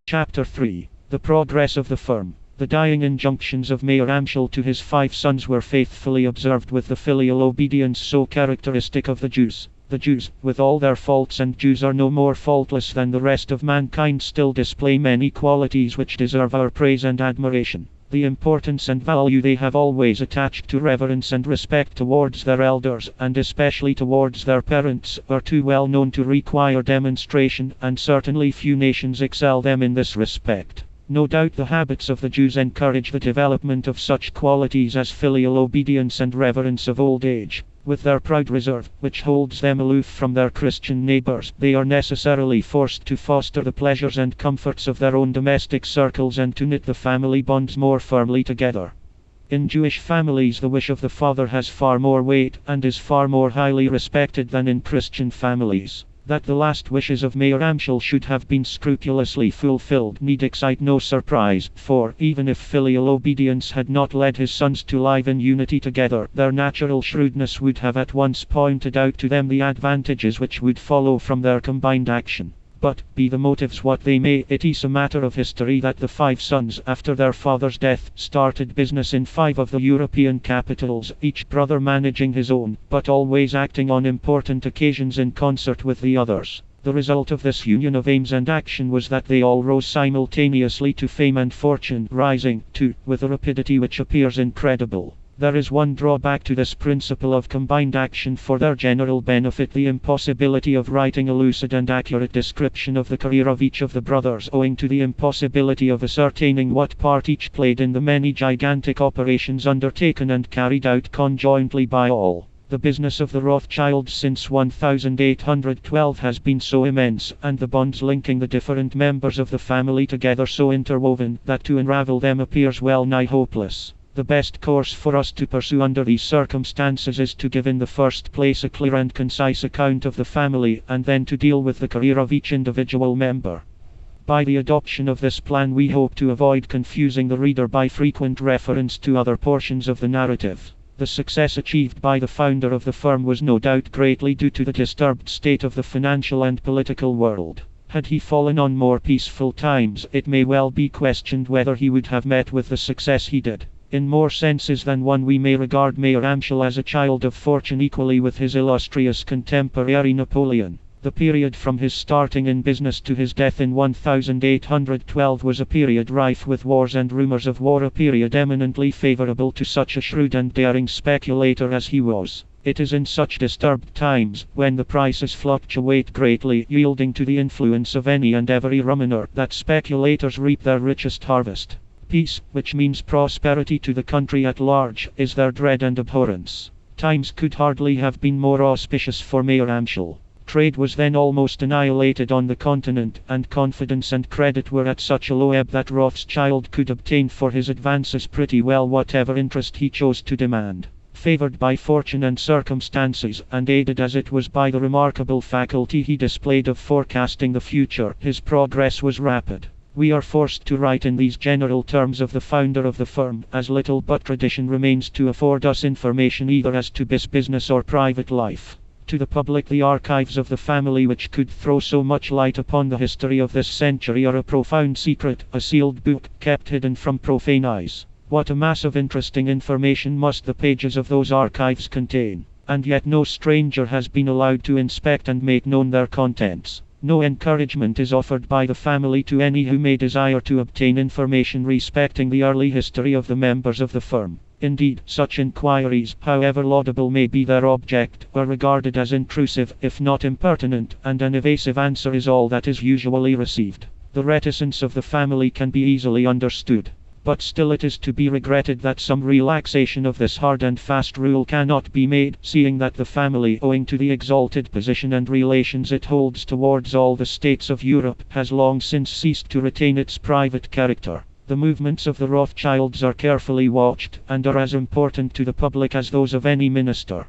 Chapter 3. The Progress of the Firm. The dying injunctions of Mayor Amschel to his 5 sons were faithfully observed with the filial obedience so characteristic of the Jews. The Jews, with all their faults, and Jews are no more faultless than the rest of mankind, still display many qualities which deserve our praise and admiration. The importance and value they have always attached to reverence and respect towards their elders, and especially towards their parents, are too well known to require demonstration, and certainly few nations excel them in this respect. No doubt the habits of the Jews encourage the development of such qualities as filial obedience and reverence of old age. With their proud reserve, which holds them aloof from their Christian neighbors, they are necessarily forced to foster the pleasures and comforts of their own domestic circles and to knit the family bonds more firmly together. In Jewish families, the wish of the father has far more weight, and is far more highly respected than in Christian families. That the last wishes of Mayor Amschel should have been scrupulously fulfilled need excite no surprise, for, even if filial obedience had not led his sons to live in unity together, their natural shrewdness would have at once pointed out to them the advantages which would follow from their combined action. But, be the motives what they may, it is a matter of history that the 5 sons, after their father's death, started business in 5 of the European capitals, each brother managing his own, but always acting on important occasions in concert with the others. The result of this union of aims and action was that they all rose simultaneously to fame and fortune, rising, too, with a rapidity which appears incredible. There is one drawback to this principle of combined action for their general benefit: the impossibility of writing a lucid and accurate description of the career of each of the brothers, owing to the impossibility of ascertaining what part each played in the many gigantic operations undertaken and carried out conjointly by all. The business of the Rothschilds since 1812 has been so immense, and the bonds linking the different members of the family together so interwoven, that to unravel them appears well nigh hopeless. The best course for us to pursue under these circumstances is to give in the first place a clear and concise account of the family, and then to deal with the career of each individual member. By the adoption of this plan we hope to avoid confusing the reader by frequent reference to other portions of the narrative. The success achieved by the founder of the firm was no doubt greatly due to the disturbed state of the financial and political world. Had he fallen on more peaceful times, it may well be questioned whether he would have met with the success he did. In more senses than one we may regard Mayor Amschel as a child of fortune equally with his illustrious contemporary Napoleon. The period from his starting in business to his death in 1812 was a period rife with wars and rumors of war, a period eminently favorable to such a shrewd and daring speculator as he was. It is in such disturbed times, when the prices fluctuate greatly, yielding to the influence of any and every ruminer, that speculators reap their richest harvest. Peace, which means prosperity to the country at large, is their dread and abhorrence. Times could hardly have been more auspicious for Mayor Amschel. Trade was then almost annihilated on the continent, and confidence and credit were at such a low ebb that Rothschild could obtain for his advances pretty well whatever interest he chose to demand. Favored by fortune and circumstances, and aided as it was by the remarkable faculty he displayed of forecasting the future, his progress was rapid. We are forced to write in these general terms of the founder of the firm, as little but tradition remains to afford us information either as to business or private life. To the public, the archives of the family which could throw so much light upon the history of this century are a profound secret, a sealed book, kept hidden from profane eyes. What a mass of interesting information must the pages of those archives contain! And yet no stranger has been allowed to inspect and make known their contents. No encouragement is offered by the family to any who may desire to obtain information respecting the early history of the members of the firm. Indeed, such inquiries, however laudable may be their object, are regarded as intrusive, if not impertinent, and an evasive answer is all that is usually received. The reticence of the family can be easily understood. But still it is to be regretted that some relaxation of this hard and fast rule cannot be made, seeing that the family, owing to the exalted position and relations it holds towards all the states of Europe, has long since ceased to retain its private character. The movements of the Rothschilds are carefully watched, and are as important to the public as those of any minister.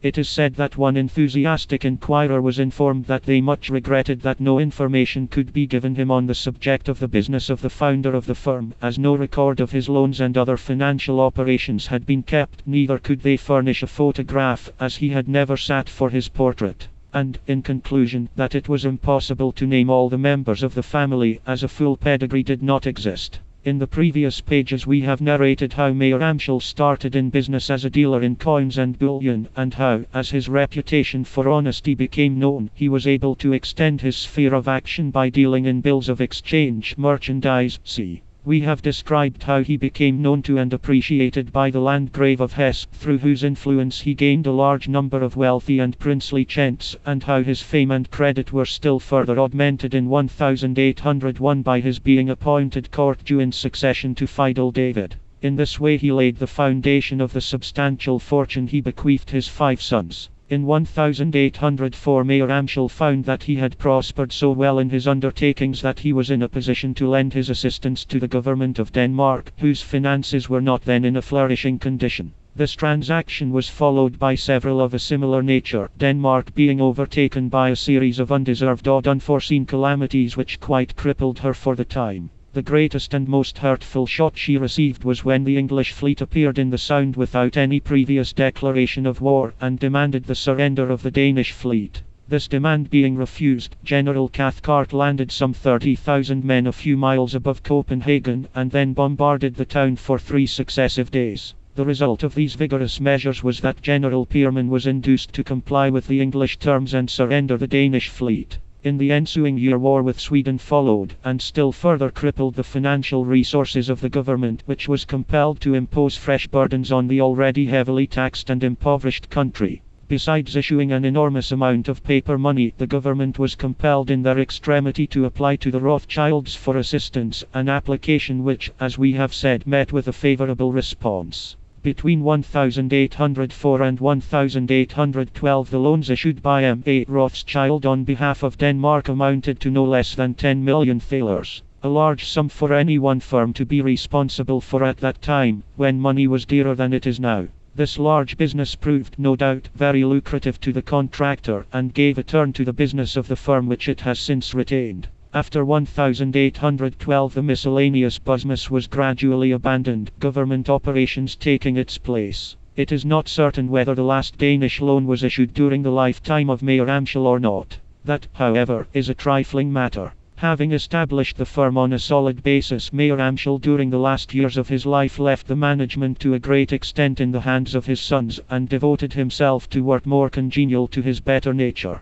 It is said that one enthusiastic inquirer was informed that they much regretted that no information could be given him on the subject of the business of the founder of the firm, as no record of his loans and other financial operations had been kept, neither could they furnish a photograph, as he had never sat for his portrait. and, in conclusion, that it was impossible to name all the members of the family, as a full pedigree did not exist. In the previous pages we have narrated how Mayor Amschel started in business as a dealer in coins and bullion, and how, as his reputation for honesty became known, he was able to extend his sphere of action by dealing in bills of exchange, merchandise, c. We have described how he became known to and appreciated by the Landgrave of Hesse, through whose influence he gained a large number of wealthy and princely gents, and how his fame and credit were still further augmented in 1801 by his being appointed court Jew in succession to Fidel David. In this way he laid the foundation of the substantial fortune he bequeathed his 5 sons. In 1804 Mayor Amschel found that he had prospered so well in his undertakings that he was in a position to lend his assistance to the government of Denmark, whose finances were not then in a flourishing condition. This transaction was followed by several of a similar nature, Denmark being overtaken by a series of undeserved or unforeseen calamities which quite crippled her for the time. The greatest and most hurtful shock she received was when the English fleet appeared in the Sound without any previous declaration of war, and demanded the surrender of the Danish fleet. This demand being refused, General Cathcart landed some 30,000 men a few miles above Copenhagen, and then bombarded the town for 3 successive days. The result of these vigorous measures was that General Pearman was induced to comply with the English terms and surrender the Danish fleet. In the ensuing year war with Sweden followed, and still further crippled the financial resources of the government, which was compelled to impose fresh burdens on the already heavily taxed and impoverished country. Besides issuing an enormous amount of paper money, the government was compelled in their extremity to apply to the Rothschilds for assistance, an application which, as we have said, met with a favorable response. Between 1804 and 1812 the loans issued by M.A. Rothschild on behalf of Denmark amounted to no less than 10 million thalers, a large sum for any one firm to be responsible for at that time, when money was dearer than it is now. This large business proved, no doubt, very lucrative to the contractor, and gave a turn to the business of the firm which it has since retained. After 1812 the miscellaneous business was gradually abandoned, government operations taking its place. It is not certain whether the last Danish loan was issued during the lifetime of Mayor Amschel or not. That, however, is a trifling matter. Having established the firm on a solid basis, Mayor Amschel during the last years of his life left the management to a great extent in the hands of his sons, and devoted himself to work more congenial to his better nature.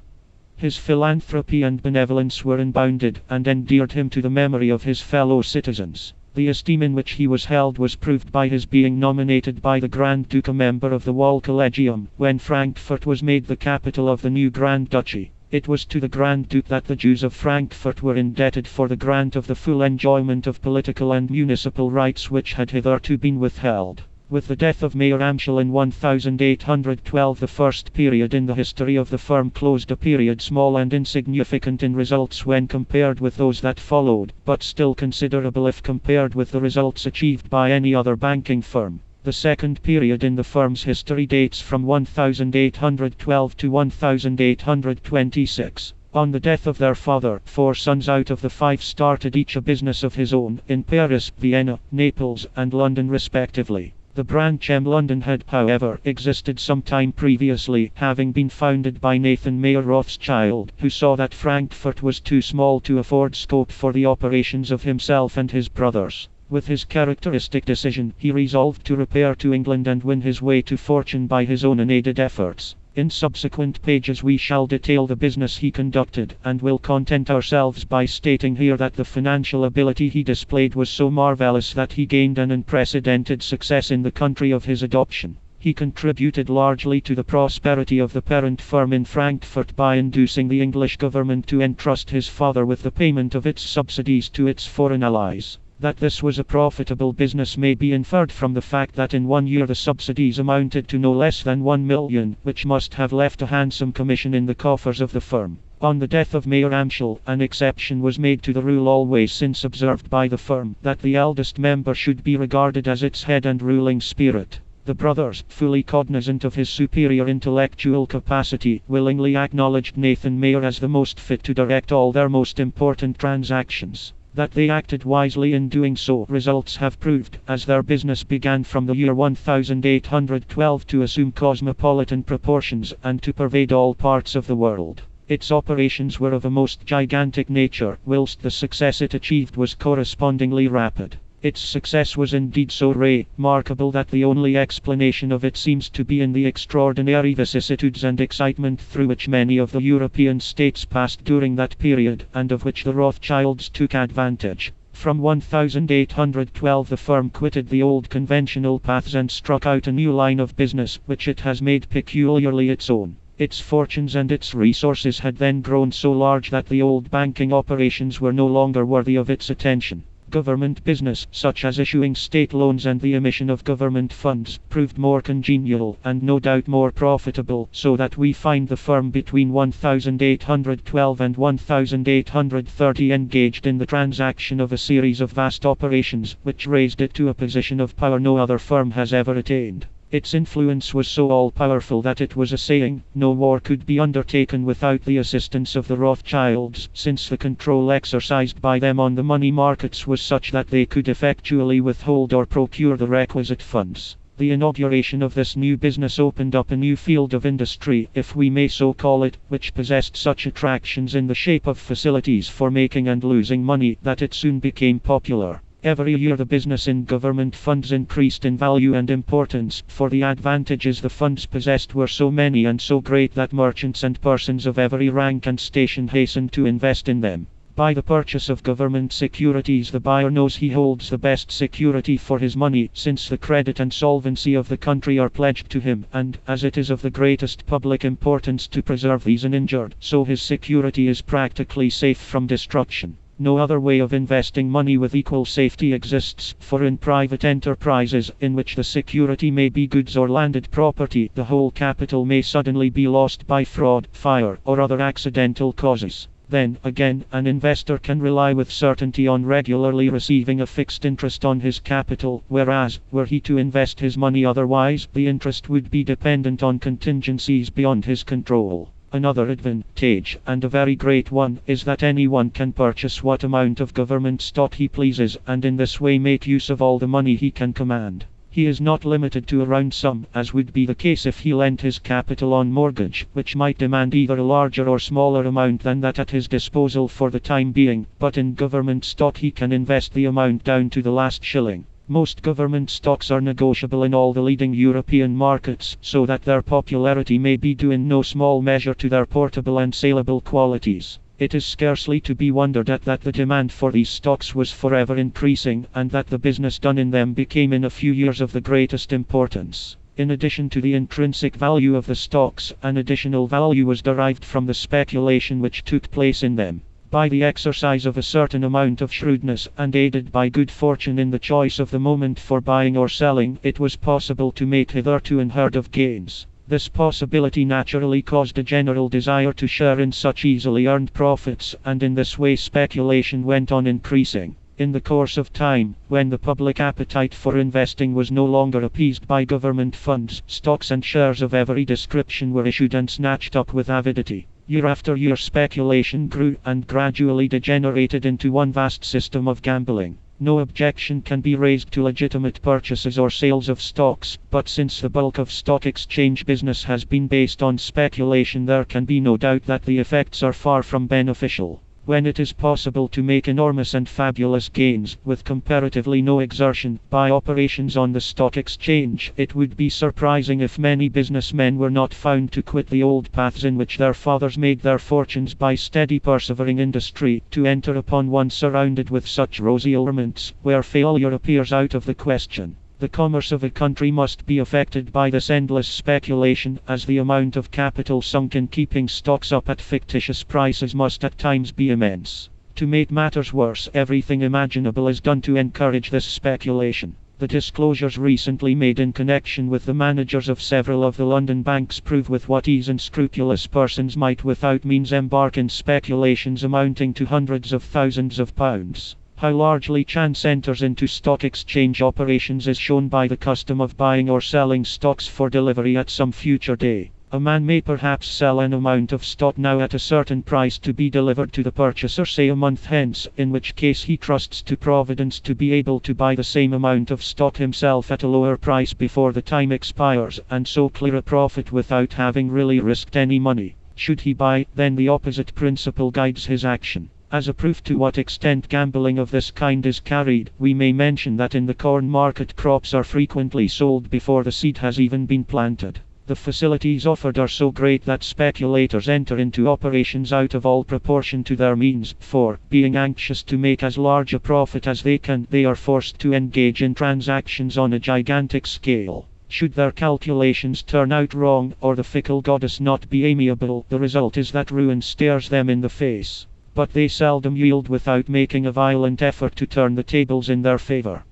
His philanthropy and benevolence were unbounded, and endeared him to the memory of his fellow citizens. The esteem in which he was held was proved by his being nominated by the Grand Duke a member of the Wahlkollegium, when Frankfurt was made the capital of the new Grand Duchy. It was to the Grand Duke that the Jews of Frankfurt were indebted for the grant of the full enjoyment of political and municipal rights which had hitherto been withheld. With the death of Mayor Amschel in 1812 the first period in the history of the firm closed, a period small and insignificant in results when compared with those that followed, but still considerable if compared with the results achieved by any other banking firm. The second period in the firm's history dates from 1812 to 1826. On the death of their father, 4 sons out of the 5 started each a business of his own, in Paris, Vienna, Naples, and London respectively. The branch in London had, however, existed some time previously, having been founded by Nathan Mayer Rothschild, who saw that Frankfurt was too small to afford scope for the operations of himself and his brothers. With his characteristic decision, he resolved to repair to England and win his way to fortune by his own unaided efforts. In subsequent pages we shall detail the business he conducted, and will content ourselves by stating here that the financial ability he displayed was so marvelous that he gained an unprecedented success in the country of his adoption. He contributed largely to the prosperity of the parent firm in Frankfurt by inducing the English government to entrust his father with the payment of its subsidies to its foreign allies. That this was a profitable business may be inferred from the fact that in 1 year the subsidies amounted to no less than 1 million, which must have left a handsome commission in the coffers of the firm. On the death of Mayor Amschel, an exception was made to the rule always since observed by the firm, that the eldest member should be regarded as its head and ruling spirit. The brothers, fully cognizant of his superior intellectual capacity, willingly acknowledged Nathan Mayer as the most fit to direct all their most important transactions. That they acted wisely in doing so results have proved, as their business began from the year 1812 to assume cosmopolitan proportions and to pervade all parts of the world. Its operations were of a most gigantic nature, whilst the success it achieved was correspondingly rapid. Its success was indeed so remarkable that the only explanation of it seems to be in the extraordinary vicissitudes and excitement through which many of the European states passed during that period, and of which the Rothschilds took advantage. From 1812 the firm quitted the old conventional paths and struck out a new line of business, which it has made peculiarly its own. Its fortunes and its resources had then grown so large that the old banking operations were no longer worthy of its attention. Government business, such as issuing state loans and the emission of government funds, proved more congenial, and no doubt more profitable, so that we find the firm between 1812 and 1830 engaged in the transaction of a series of vast operations, which raised it to a position of power no other firm has ever attained. Its influence was so all-powerful that it was a saying, no war could be undertaken without the assistance of the Rothschilds, since the control exercised by them on the money markets was such that they could effectually withhold or procure the requisite funds. The inauguration of this new business opened up a new field of industry, if we may so call it, which possessed such attractions in the shape of facilities for making and losing money that it soon became popular. Every year the business in government funds increased in value and importance, for the advantages the funds possessed were so many and so great that merchants and persons of every rank and station hastened to invest in them. By the purchase of government securities the buyer knows he holds the best security for his money, since the credit and solvency of the country are pledged to him, and, as it is of the greatest public importance to preserve these uninjured, so his security is practically safe from destruction. No other way of investing money with equal safety exists, for in private enterprises, in which the security may be goods or landed property, the whole capital may suddenly be lost by fraud, fire, or other accidental causes. Then, again, an investor can rely with certainty on regularly receiving a fixed interest on his capital, whereas, were he to invest his money otherwise, the interest would be dependent on contingencies beyond his control. Another advantage, and a very great one, is that anyone can purchase what amount of government stock he pleases, and in this way make use of all the money he can command. He is not limited to a round sum, as would be the case if he lent his capital on mortgage, which might demand either a larger or smaller amount than that at his disposal for the time being, but in government stock he can invest the amount down to the last shilling. Most government stocks are negotiable in all the leading European markets, so that their popularity may be due in no small measure to their portable and saleable qualities. It is scarcely to be wondered at that the demand for these stocks was forever increasing, and that the business done in them became in a few years of the greatest importance. In addition to the intrinsic value of the stocks, an additional value was derived from the speculation which took place in them. By the exercise of a certain amount of shrewdness, and aided by good fortune in the choice of the moment for buying or selling, it was possible to make hitherto unheard of gains. This possibility naturally caused a general desire to share in such easily earned profits, and in this way speculation went on increasing. In the course of time, when the public appetite for investing was no longer appeased by government funds, stocks and shares of every description were issued and snatched up with avidity. Year after year speculation grew, and gradually degenerated into one vast system of gambling. No objection can be raised to legitimate purchases or sales of stocks, but since the bulk of stock exchange business has been based on speculation, there can be no doubt that the effects are far from beneficial. When it is possible to make enormous and fabulous gains, with comparatively no exertion, by operations on the stock exchange, it would be surprising if many businessmen were not found to quit the old paths in which their fathers made their fortunes by steady persevering industry, to enter upon one surrounded with such rosy allurements, where failure appears out of the question. The commerce of a country must be affected by this endless speculation, as the amount of capital sunk in keeping stocks up at fictitious prices must at times be immense. To make matters worse, everything imaginable is done to encourage this speculation. The disclosures recently made in connection with the managers of several of the London banks prove with what ease unscrupulous persons might without means embark in speculations amounting to hundreds of thousands of pounds. How largely chance enters into stock exchange operations is shown by the custom of buying or selling stocks for delivery at some future day. A man may perhaps sell an amount of stock now at a certain price to be delivered to the purchaser say a month hence, in which case he trusts to Providence to be able to buy the same amount of stock himself at a lower price before the time expires, and so clear a profit without having really risked any money. Should he buy, then the opposite principle guides his action. As a proof to what extent gambling of this kind is carried, we may mention that in the corn market crops are frequently sold before the seed has even been planted. The facilities offered are so great that speculators enter into operations out of all proportion to their means, for, being anxious to make as large a profit as they can, they are forced to engage in transactions on a gigantic scale. Should their calculations turn out wrong, or the fickle goddess not be amiable, the result is that ruin stares them in the face. But they seldom yield without making a violent effort to turn the tables in their favor.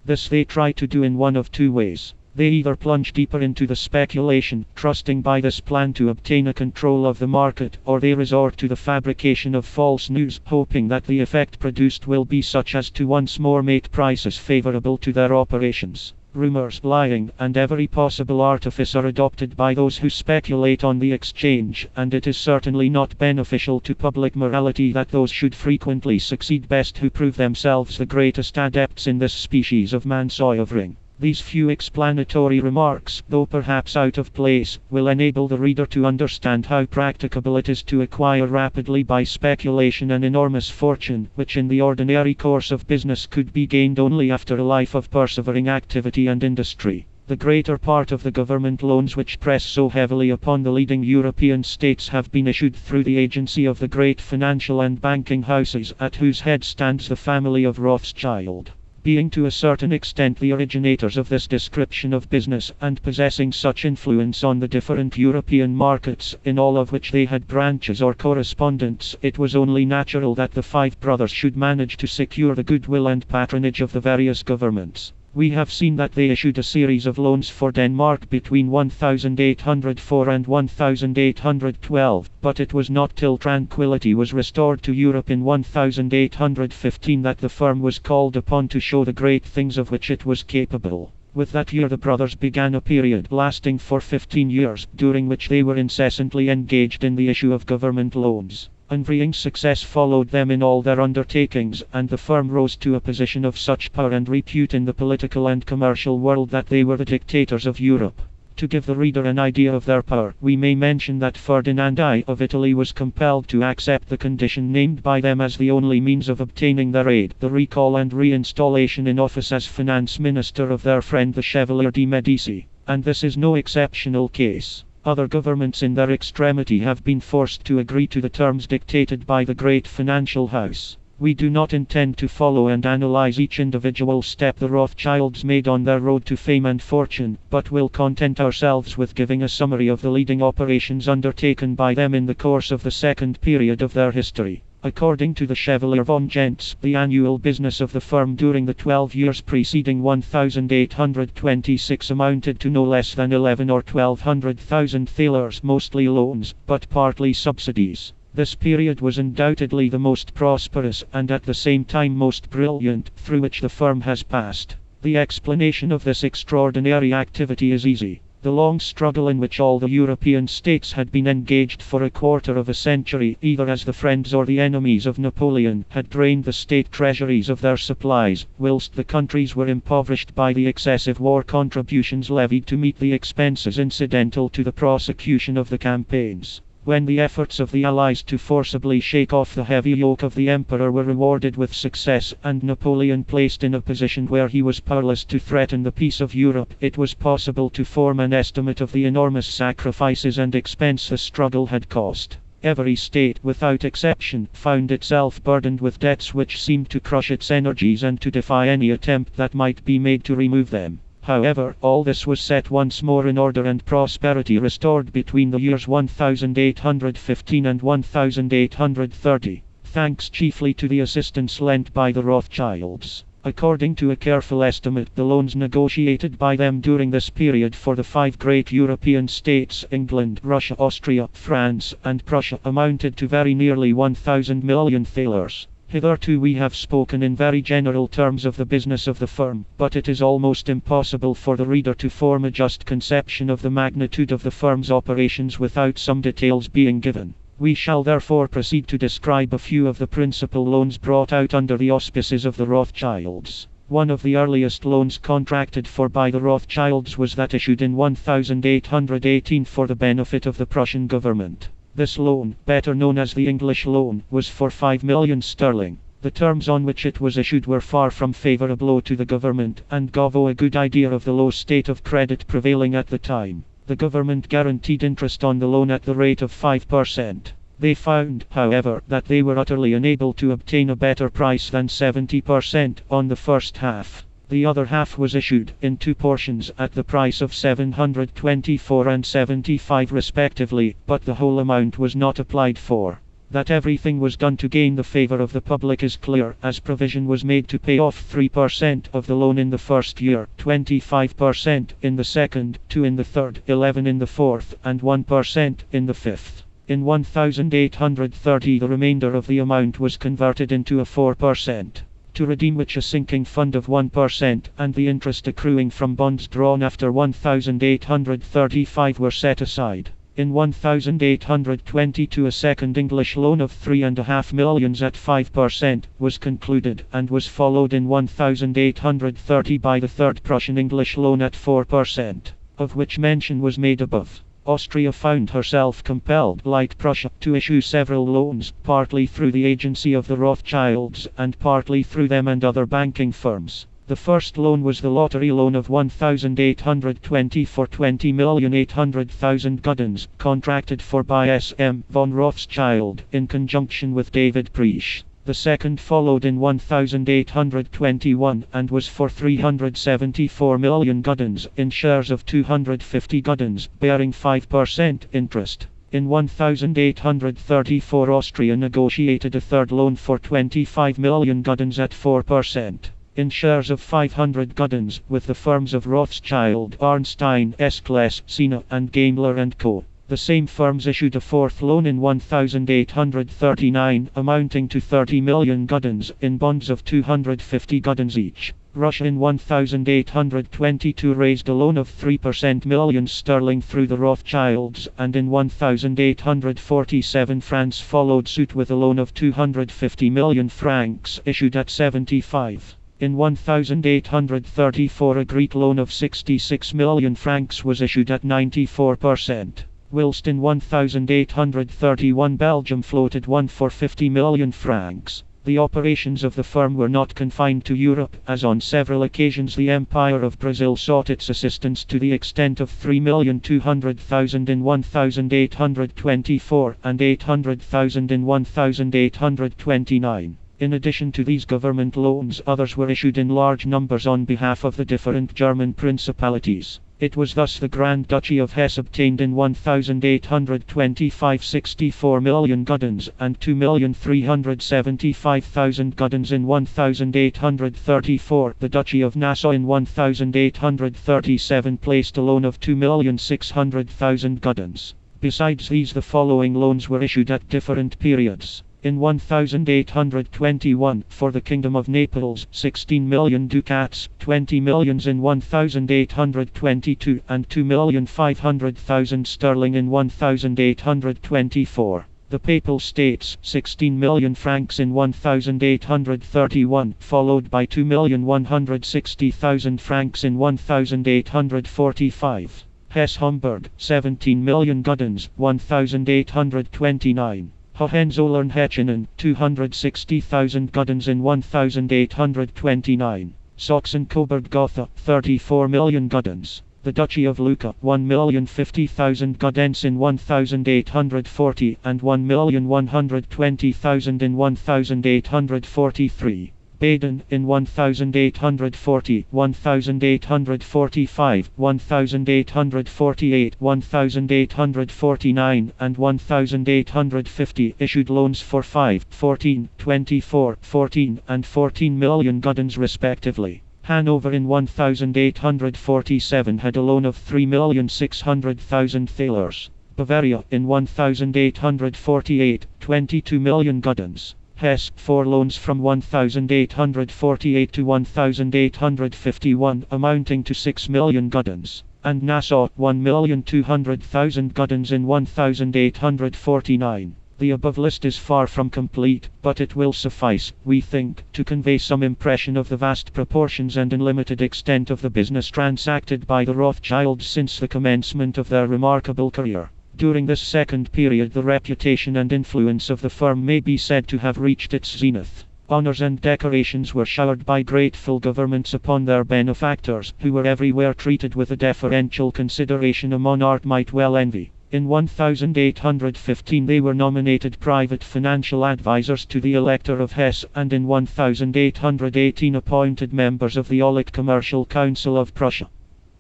This they try to do in one of two ways. They either plunge deeper into the speculation, trusting by this plan to obtain a control of the market, or they resort to the fabrication of false news, hoping that the effect produced will be such as to once more make prices favorable to their operations. Rumors, lying, and every possible artifice are adopted by those who speculate on the exchange, and it is certainly not beneficial to public morality that those should frequently succeed best who prove themselves the greatest adepts in this species of mansoevering. These few explanatory remarks, though perhaps out of place, will enable the reader to understand how practicable it is to acquire rapidly by speculation an enormous fortune, which in the ordinary course of business could be gained only after a life of persevering activity and industry. The greater part of the government loans which press so heavily upon the leading European states have been issued through the agency of the great financial and banking houses, at whose head stands the family of Rothschild. Being to a certain extent the originators of this description of business, and possessing such influence on the different European markets, in all of which they had branches or correspondents, it was only natural that the five brothers should manage to secure the goodwill and patronage of the various governments. We have seen that they issued a series of loans for Denmark between 1804 and 1812, but it was not till tranquility was restored to Europe in 1815 that the firm was called upon to show the great things of which it was capable. With that year the brothers began a period lasting for 15 years, during which they were incessantly engaged in the issue of government loans. Unvarying success followed them in all their undertakings, and the firm rose to a position of such power and repute in the political and commercial world that they were the dictators of Europe. To give the reader an idea of their power, we may mention that Ferdinand I of Italy was compelled to accept the condition named by them as the only means of obtaining their aid, the recall and reinstallation in office as finance minister of their friend the Chevalier de' Medici. And this is no exceptional case. Other governments in their extremity have been forced to agree to the terms dictated by the great financial house. We do not intend to follow and analyze each individual step the Rothschilds made on their road to fame and fortune, but will content ourselves with giving a summary of the leading operations undertaken by them in the course of the second period of their history. According to the Chevalier von Gentz, the annual business of the firm during the 12 years preceding 1826 amounted to no less than 11 or 1200,000 thalers, mostly loans, but partly subsidies. This period was undoubtedly the most prosperous, and at the same time most brilliant, through which the firm has passed. The explanation of this extraordinary activity is easy. The long struggle in which all the European states had been engaged for a quarter of a century, either as the friends or the enemies of Napoleon, had drained the state treasuries of their supplies, whilst the countries were impoverished by the excessive war contributions levied to meet the expenses incidental to the prosecution of the campaigns. When the efforts of the Allies to forcibly shake off the heavy yoke of the Emperor were rewarded with success, and Napoleon placed in a position where he was powerless to threaten the peace of Europe, it was possible to form an estimate of the enormous sacrifices and expense the struggle had cost. Every state, without exception, found itself burdened with debts which seemed to crush its energies and to defy any attempt that might be made to remove them. However, all this was set once more in order and prosperity restored between the years 1815 and 1830, thanks chiefly to the assistance lent by the Rothschilds. According to a careful estimate, the loans negotiated by them during this period for the five great European states, England, Russia, Austria, France, and Prussia, amounted to very nearly 1,000 million thalers. Hitherto we have spoken in very general terms of the business of the firm, but it is almost impossible for the reader to form a just conception of the magnitude of the firm's operations without some details being given. We shall therefore proceed to describe a few of the principal loans brought out under the auspices of the Rothschilds. One of the earliest loans contracted for by the Rothschilds was that issued in 1818 for the benefit of the Prussian government. This loan, better known as the English loan, was for 5 million sterling. The terms on which it was issued were far from favourable to the government, and gave a good idea of the low state of credit prevailing at the time. The government guaranteed interest on the loan at the rate of 5%. They found, however, that they were utterly unable to obtain a better price than 70% on the first half. The other half was issued, in two portions, at the price of 724 and 75 respectively, but the whole amount was not applied for. That everything was done to gain the favour of the public is clear, as provision was made to pay off 3% of the loan in the first year, 25% in the second, 2% in the third, 11% in the fourth, and 1% in the fifth. In 1830 the remainder of the amount was converted into a 4%. To redeem which a sinking fund of 1% and the interest accruing from bonds drawn after 1835 were set aside. In 1822 a second English loan of 3.5 millions at 5% was concluded, and was followed in 1830 by the third Prussian English loan at 4%, of which mention was made above. Austria found herself compelled, like Prussia, to issue several loans, partly through the agency of the Rothschilds, and partly through them and other banking firms. The first loan was the lottery loan of 1820 for 20,800,000 guldens, contracted for by S.M. von Rothschild, in conjunction with David Preach. The second followed in 1821, and was for 374 million guldens, in shares of 250 guldens, bearing 5% interest. In 1834 Austria negotiated a third loan for 25 million guldens at 4%. In shares of 500 guldens, with the firms of Rothschild, Arnstein, Escles, Sina, and Gaimler & Co. The same firms issued a fourth loan in 1839, amounting to 30 million guldens, in bonds of 250 guldens each. Russia in 1822 raised a loan of 3% millions sterling through the Rothschilds, and in 1847 France followed suit with a loan of 250 million francs, issued at 75. In 1834 a Greek loan of 66 million francs was issued at 94%. Whilst in 1831 Belgium floated one for 50 million francs. The operations of the firm were not confined to Europe, as on several occasions the Empire of Brazil sought its assistance to the extent of 3,200,000 in 1824, and 800,000 in 1829. In addition to these government loans, others were issued in large numbers on behalf of the different German principalities. It was thus the Grand Duchy of Hesse obtained in 1825 64 million guldens, and 2,375,000 guldens in 1834. The Duchy of Nassau in 1837 placed a loan of 2,600,000 guldens. Besides these, the following loans were issued at different periods. In 1821, for the Kingdom of Naples, 16 million ducats, 20 millions in 1822, and 2,500,000 sterling in 1824. The Papal States, 16 million francs in 1831, followed by 2,160,000 francs in 1845. Hesse-Homburg, 17 million guldens, 1829. Hohenzollern-Hechingen, 260,000 guldens in 1829. Sachsen-Coburg-Gotha, 34 million guldens. The Duchy of Lucca, 1,050,000 guldens in 1840, and 1,120,000 in 1843. Baden, in 1840, 1845, 1848, 1849, and 1850, issued loans for 5, 14, 24, 14, and 14 million guldens respectively. Hanover in 1847 had a loan of 3,600,000 thalers. Bavaria, in 1848, 22 million guldens. Hess, 4 loans from 1848 to 1851, amounting to 6 million guldens. And Nassau, 1,200,000 guldens in 1849. The above list is far from complete, but it will suffice, we think, to convey some impression of the vast proportions and unlimited extent of the business transacted by the Rothschilds since the commencement of their remarkable career. During this second period, the reputation and influence of the firm may be said to have reached its zenith. Honors and decorations were showered by grateful governments upon their benefactors, who were everywhere treated with a deferential consideration a monarch might well envy. In 1815 they were nominated private financial advisors to the Elector of Hesse, and in 1818 appointed members of the Aulic Commercial Council of Prussia.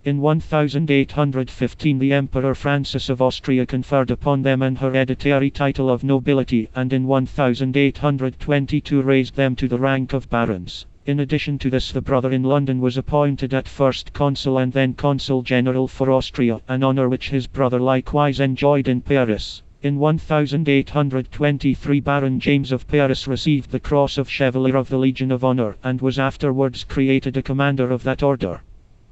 In 1815 the Emperor Francis of Austria conferred upon them an hereditary title of nobility, and in 1822 raised them to the rank of barons. In addition to this, the brother in London was appointed at first consul and then consul general for Austria, an honour which his brother likewise enjoyed in Paris. In 1823 Baron James of Paris received the Cross of Chevalier of the Legion of Honour, and was afterwards created a commander of that order.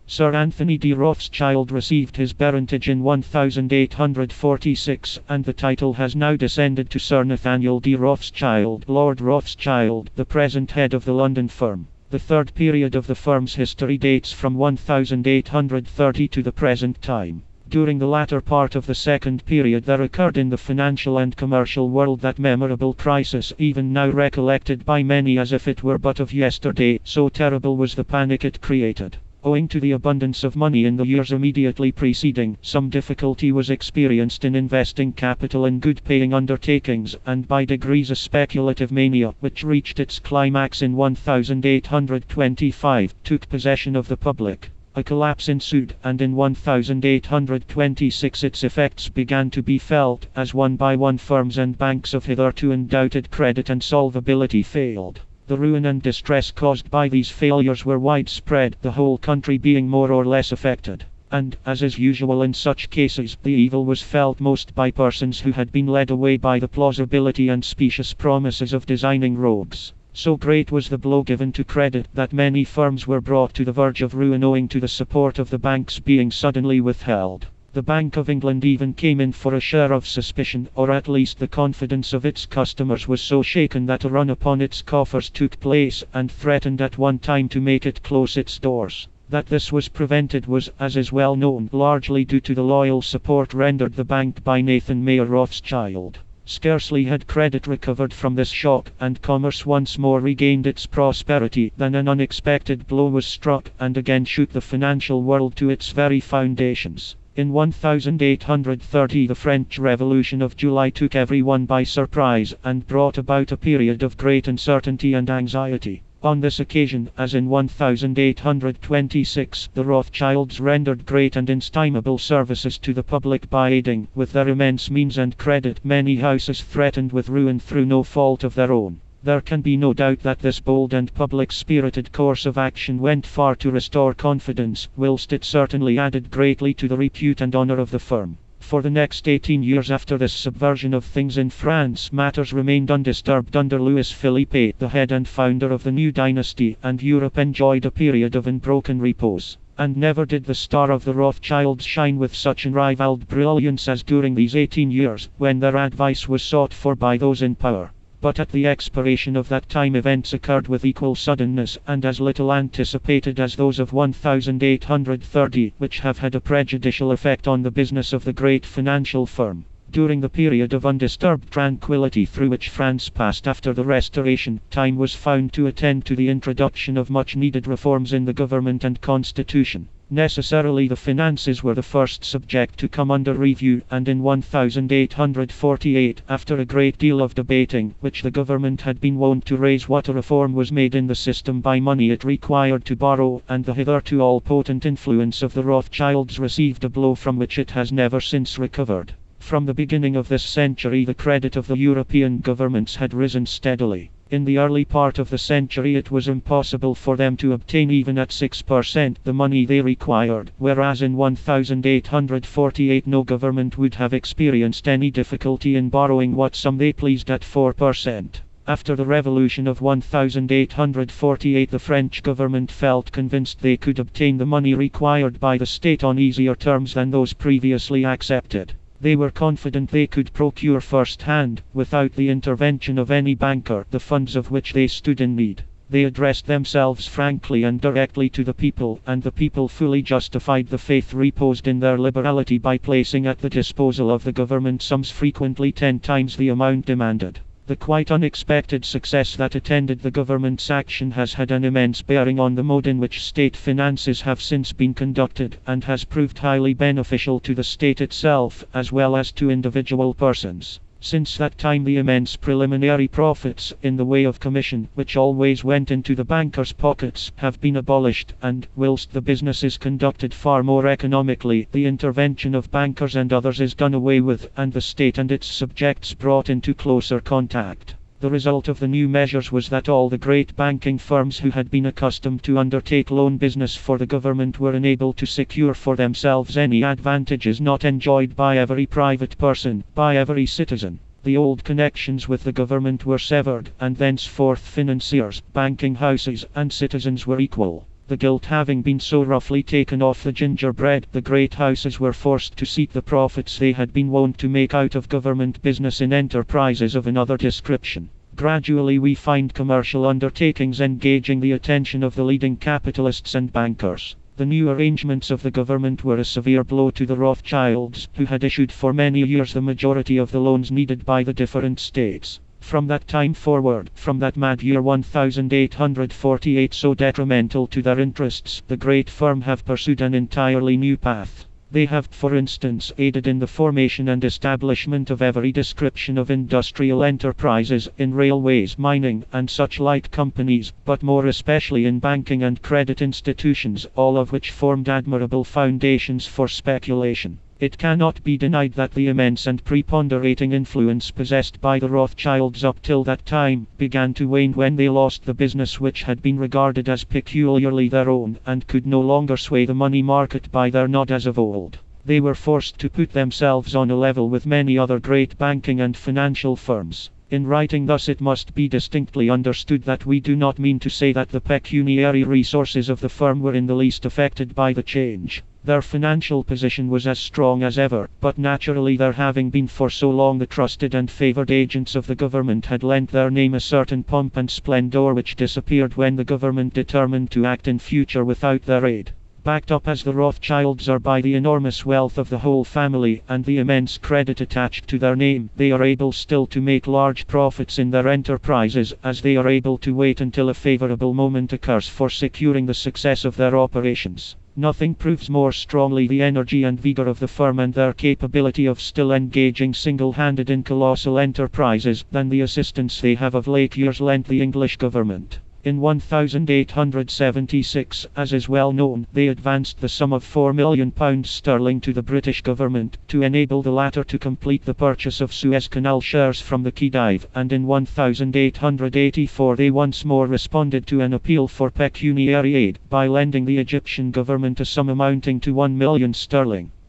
Sir Anthony de Rothschild received his baronetage in 1846, and the title has now descended to Sir Nathaniel de Rothschild, Lord Rothschild, the present head of the London firm. The third period of the firm's history dates from 1830 to the present time. During the latter part of the second period there occurred in the financial and commercial world that memorable crisis, even now recollected by many as if it were but of yesterday, so terrible was the panic it created. Owing to the abundance of money in the years immediately preceding, some difficulty was experienced in investing capital in good-paying undertakings, and by degrees a speculative mania, which reached its climax in 1825, took possession of the public. A collapse ensued, and in 1826 its effects began to be felt, as one by one firms and banks of hitherto undoubted credit and solvability failed. The ruin and distress caused by these failures were widespread, the whole country being more or less affected. And, as is usual in such cases, the evil was felt most by persons who had been led away by the plausibility and specious promises of designing rogues. So great was the blow given to credit, that many firms were brought to the verge of ruin owing to the support of the banks being suddenly withheld. The Bank of England even came in for a share of suspicion, or at least the confidence of its customers was so shaken that a run upon its coffers took place, and threatened at one time to make it close its doors. That this was prevented was, as is well known, largely due to the loyal support rendered the bank by Nathan Mayer Rothschild. Scarcely had credit recovered from this shock, and commerce once more regained its prosperity, than an unexpected blow was struck, and again shook the financial world to its very foundations. In 1830 the French Revolution of July took everyone by surprise, and brought about a period of great uncertainty and anxiety. On this occasion, as in 1826, the Rothschilds rendered great and inestimable services to the public by aiding, with their immense means and credit, many houses threatened with ruin through no fault of their own. There can be no doubt that this bold and public-spirited course of action went far to restore confidence, whilst it certainly added greatly to the repute and honour of the firm. For the next 18 years after this subversion of things in France, matters remained undisturbed under Louis Philippe, the head and founder of the new dynasty, and Europe enjoyed a period of unbroken repose. And never did the star of the Rothschilds shine with such unrivaled brilliance as during these 18 years, when their advice was sought for by those in power. But at the expiration of that time events occurred with equal suddenness, and as little anticipated as those of 1830, which have had a prejudicial effect on the business of the great financial firm. During the period of undisturbed tranquility through which France passed after the Restoration, time was found to attend to the introduction of much needed reforms in the government and constitution. Necessarily the finances were the first subject to come under review, and in 1848, after a great deal of debating, which the government had been wont to raise, what a reform was made in the system by money it required to borrow, and the hitherto all-potent influence of the Rothschilds received a blow from which it has never since recovered. From the beginning of this century the credit of the European governments had risen steadily. In the early part of the century it was impossible for them to obtain even at 6% the money they required, whereas in 1848 no government would have experienced any difficulty in borrowing what sum they pleased at 4%. After the revolution of 1848, the French government felt convinced they could obtain the money required by the state on easier terms than those previously accepted. They were confident they could procure first-hand, without the intervention of any banker, the funds of which they stood in need. They addressed themselves frankly and directly to the people, and the people fully justified the faith reposed in their liberality by placing at the disposal of the government sums frequently 10 times the amount demanded. The quite unexpected success that attended the government's action has had an immense bearing on the mode in which state finances have since been conducted, and has proved highly beneficial to the state itself, as well as to individual persons. Since that time the immense preliminary profits, in the way of commission, which always went into the bankers' pockets, have been abolished, and, whilst the business is conducted far more economically, the intervention of bankers and others is done away with, and the state and its subjects brought into closer contact. The result of the new measures was that all the great banking firms who had been accustomed to undertake loan business for the government were unable to secure for themselves any advantages not enjoyed by every private person, by every citizen. The old connections with the government were severed, and thenceforth financiers, banking houses, and citizens were equal. The gilt having been so roughly taken off the gingerbread, the great houses were forced to seek the profits they had been wont to make out of government business in enterprises of another description. Gradually we find commercial undertakings engaging the attention of the leading capitalists and bankers. The new arrangements of the government were a severe blow to the Rothschilds, who had issued for many years the majority of the loans needed by the different states. From that time forward, from that mad year 1848 so detrimental to their interests, the great firm have pursued an entirely new path. They have, for instance, aided in the formation and establishment of every description of industrial enterprises, in railways, mining, and such like companies, but more especially in banking and credit institutions, all of which formed admirable foundations for speculation. It cannot be denied that the immense and preponderating influence possessed by the Rothschilds up till that time began to wane when they lost the business which had been regarded as peculiarly their own, and could no longer sway the money market by their nod as of old. They were forced to put themselves on a level with many other great banking and financial firms. In writing thus it must be distinctly understood that we do not mean to say that the pecuniary resources of the firm were in the least affected by the change. Their financial position was as strong as ever, but naturally their having been for so long the trusted and favored agents of the government had lent their name a certain pomp and splendor which disappeared when the government determined to act in future without their aid. Backed up as the Rothschilds are by the enormous wealth of the whole family, and the immense credit attached to their name, they are able still to make large profits in their enterprises, as they are able to wait until a favorable moment occurs for securing the success of their operations. Nothing proves more strongly the energy and vigor of the firm and their capability of still engaging single-handed in colossal enterprises than the assistance they have of late years lent the English government. In 1876, as is well known, they advanced the sum of £4 million to the British government, to enable the latter to complete the purchase of Suez Canal shares from the Khedive, and in 1884 they once more responded to an appeal for pecuniary aid, by lending the Egyptian government a sum amounting to £1 million.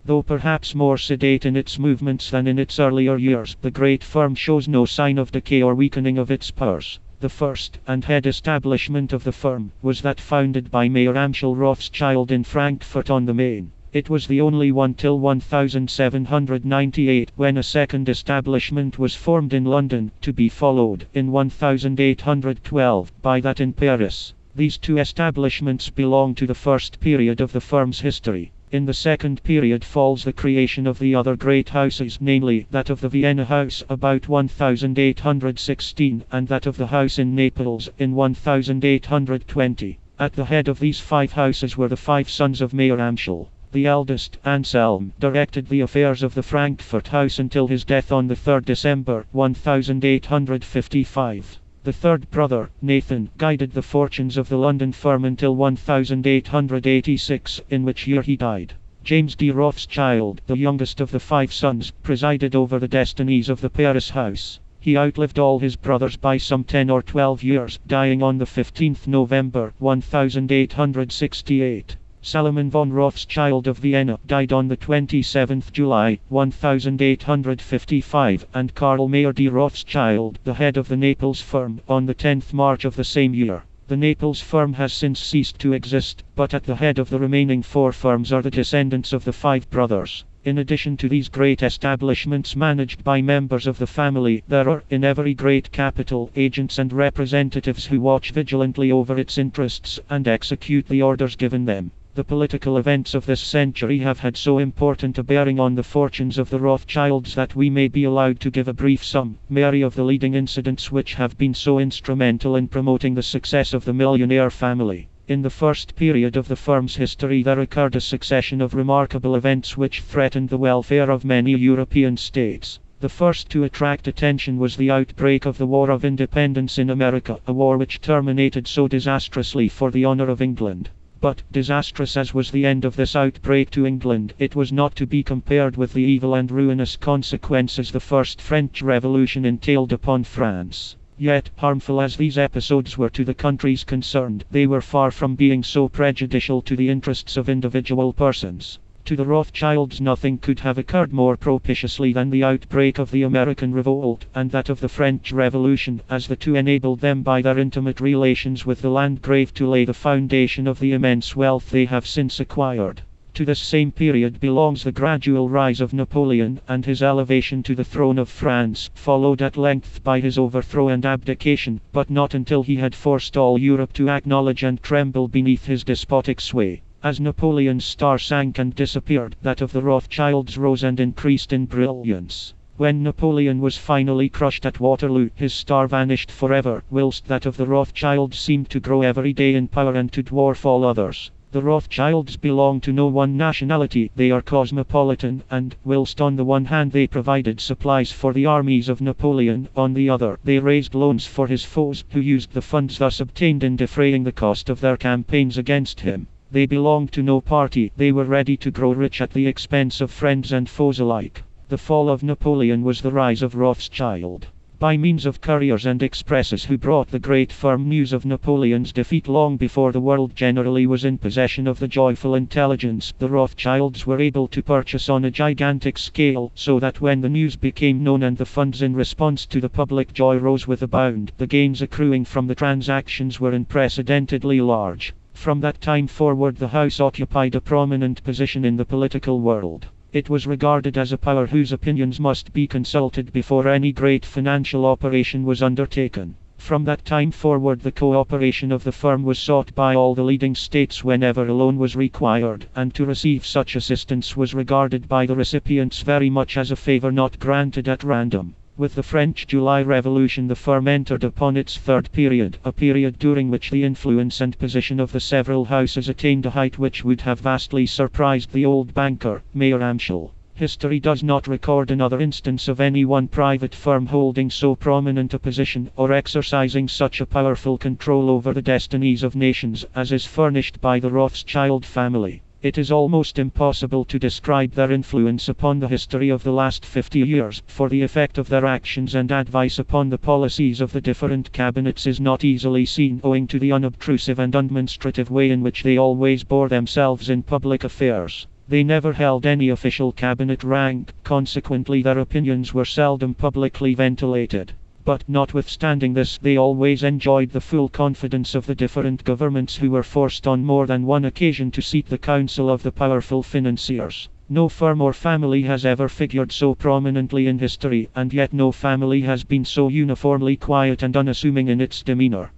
Though perhaps more sedate in its movements than in its earlier years, the great firm shows no sign of decay or weakening of its purse. The first, and head establishment of the firm, was that founded by Mayor Amschel Rothschild in Frankfurt on the Main. It was the only one till 1798, when a second establishment was formed in London, to be followed, in 1812, by that in Paris. These two establishments belong to the first period of the firm's history. In the second period falls the creation of the other great houses, namely, that of the Vienna House, about 1816, and that of the house in Naples, in 1820. At the head of these 5 houses were the 5 sons of Mayor Amschel. The eldest, Anselm, directed the affairs of the Frankfurt house until his death on the 3rd December, 1855. The third brother, Nathan, guided the fortunes of the London firm until 1886, in which year he died. James D. Rothschild, the youngest of the 5 sons, presided over the destinies of the Paris house. He outlived all his brothers by some 10 or 12 years, dying on the 15th November, 1868. Salomon von Rothschild of Vienna died on the 27th July, 1855, and Karl Mayer de Rothschild, the head of the Naples firm, on the 10th March of the same year. The Naples firm has since ceased to exist, but at the head of the remaining 4 firms are the descendants of the 5 brothers. In addition to these great establishments managed by members of the family, there are, in every great capital, agents and representatives who watch vigilantly over its interests and execute the orders given them. The political events of this century have had so important a bearing on the fortunes of the Rothschilds that we may be allowed to give a brief summary of the leading incidents which have been so instrumental in promoting the success of the millionaire family. In the first period of the firm's history there occurred a succession of remarkable events which threatened the welfare of many European states. The first to attract attention was the outbreak of the War of Independence in America, a war which terminated so disastrously for the honor of England. But, disastrous as was the end of this outbreak to England, it was not to be compared with the evil and ruinous consequences the First French Revolution entailed upon France. Yet, harmful as these episodes were to the countries concerned, they were far from being so prejudicial to the interests of individual persons. To the Rothschilds nothing could have occurred more propitiously than the outbreak of the American Revolt, and that of the French Revolution, as the two enabled them by their intimate relations with the Landgrave to lay the foundation of the immense wealth they have since acquired. To this same period belongs the gradual rise of Napoleon, and his elevation to the throne of France, followed at length by his overthrow and abdication, but not until he had forced all Europe to acknowledge and tremble beneath his despotic sway. As Napoleon's star sank and disappeared, that of the Rothschilds rose and increased in brilliance. When Napoleon was finally crushed at Waterloo, his star vanished forever, whilst that of the Rothschilds seemed to grow every day in power and to dwarf all others. The Rothschilds belong to no one nationality, they are cosmopolitan, and, whilst on the one hand they provided supplies for the armies of Napoleon, on the other, they raised loans for his foes, who used the funds thus obtained in defraying the cost of their campaigns against him. They belonged to no party, they were ready to grow rich at the expense of friends and foes alike. The fall of Napoleon was the rise of Rothschild. By means of couriers and expresses who brought the great firm news of Napoleon's defeat long before the world generally was in possession of the joyful intelligence, the Rothschilds were able to purchase on a gigantic scale, so that when the news became known and the funds in response to the public joy rose with a bound, the gains accruing from the transactions were unprecedentedly large. From that time forward the house occupied a prominent position in the political world. It was regarded as a power whose opinions must be consulted before any great financial operation was undertaken. From that time forward the cooperation of the firm was sought by all the leading states whenever a loan was required, and to receive such assistance was regarded by the recipients very much as a favor not granted at random. With the French July Revolution the firm entered upon its third period, a period during which the influence and position of the several houses attained a height which would have vastly surprised the old banker, Mayer Amschel. History does not record another instance of any one private firm holding so prominent a position, or exercising such a powerful control over the destinies of nations, as is furnished by the Rothschild family. It is almost impossible to describe their influence upon the history of the last 50 years, for the effect of their actions and advice upon the policies of the different cabinets is not easily seen, owing to the unobtrusive and undemonstrative way in which they always bore themselves in public affairs. They never held any official cabinet rank, consequently their opinions were seldom publicly ventilated. But notwithstanding this, they always enjoyed the full confidence of the different governments who were forced on more than one occasion to seek the counsel of the powerful financiers. No firm or family has ever figured so prominently in history, and yet no family has been so uniformly quiet and unassuming in its demeanor.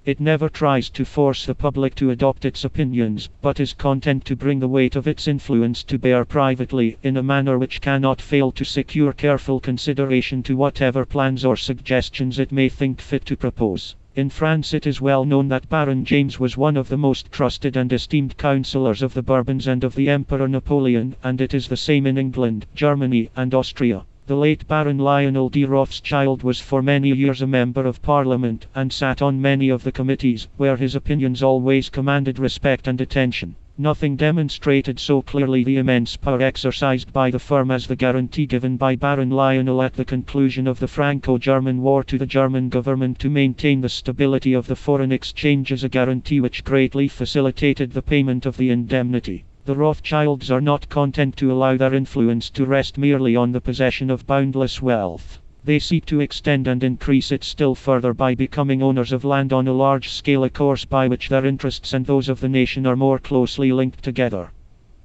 It never tries to force the public to adopt its opinions, but is content to bring the weight of its influence to bear privately, in a manner which cannot fail to secure careful consideration to whatever plans or suggestions it may think fit to propose. In France it is well known that Baron James was one of the most trusted and esteemed counsellors of the Bourbons and of the Emperor Napoleon, and it is the same in England, Germany, and Austria. The late Baron Lionel de Rothschild was for many years a member of Parliament, and sat on many of the committees, where his opinions always commanded respect and attention. Nothing demonstrated so clearly the immense power exercised by the firm as the guarantee given by Baron Lionel at the conclusion of the Franco-German War to the German government to maintain the stability of the foreign exchanges, a guarantee which greatly facilitated the payment of the indemnity. The Rothschilds are not content to allow their influence to rest merely on the possession of boundless wealth. They seek to extend and increase it still further by becoming owners of land on a large scale, a course by which their interests and those of the nation are more closely linked together.